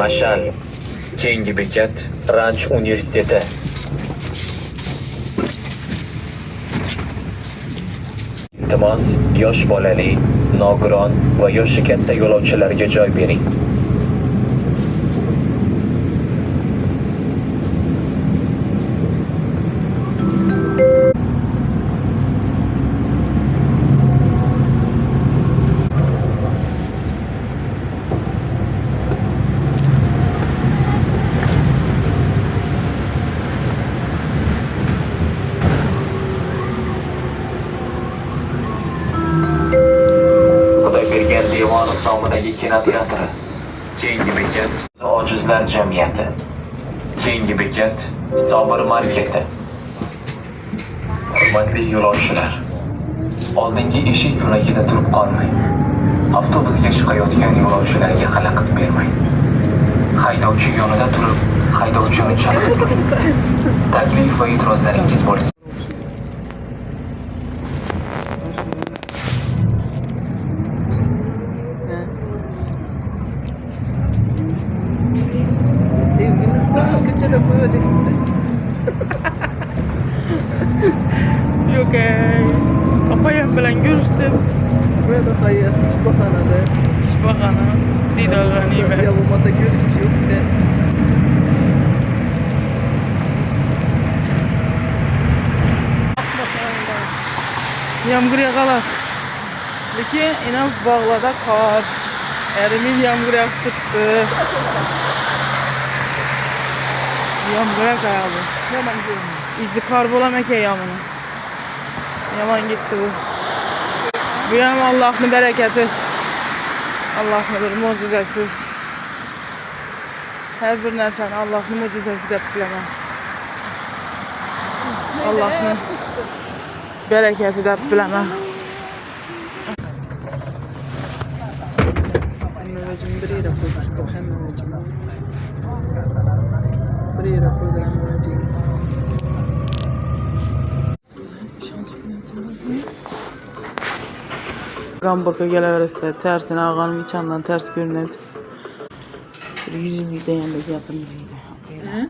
Mashal. Keyingi bekat Ranch universiteti. Iltimos, yosh bolali, nogiron va yoshi katta yo'lovchilarga joy bering. Xudoybergan Devonov nomidagi kinoteatri. Keyingi bekat Ojizlar jamiyati. Keyingi bekat Sobir marketi. Hurmatli yo'lovchilar, oldingi eshik yo'lagida turib qolmang. Avtobusga chiqayotgan yo'lovchilarga xalaqit bermang. Haydovchi yonida turib, haydovchini chalg'iting. Taklif va e'tirozlaringiz bo'lsa Sevgimiz başkaça da koyacak bize. Yok Apayam bilan görüştüm. Böyle hayat hiç bakanadı. İş bakanı Didar G'aniyeva. Ya olmasa görüş yok de. Yağmur yağalar. Lekin yine bağlada kar. Erimin yağmur yağıp tuttu. Yağmur yağalı. Yaman görünüyor. İzi kar bulamak yağmurun. Yaman gitti bu. Bu hem Allah'ın bereketi. Allah'ın bir mucizesi. Her bir nersen Allah'ın mucizesi de bileme. Allah'ın bereketi de bileme. Mevacım bir yere koymuş. Bu hem mevacım. Bir yere koyduran mevacım. Gamburg'a gelevereste tersine ağanın içinden ters görünüyordu. Bir 100 milyon yanında fiyatımız iyiydi.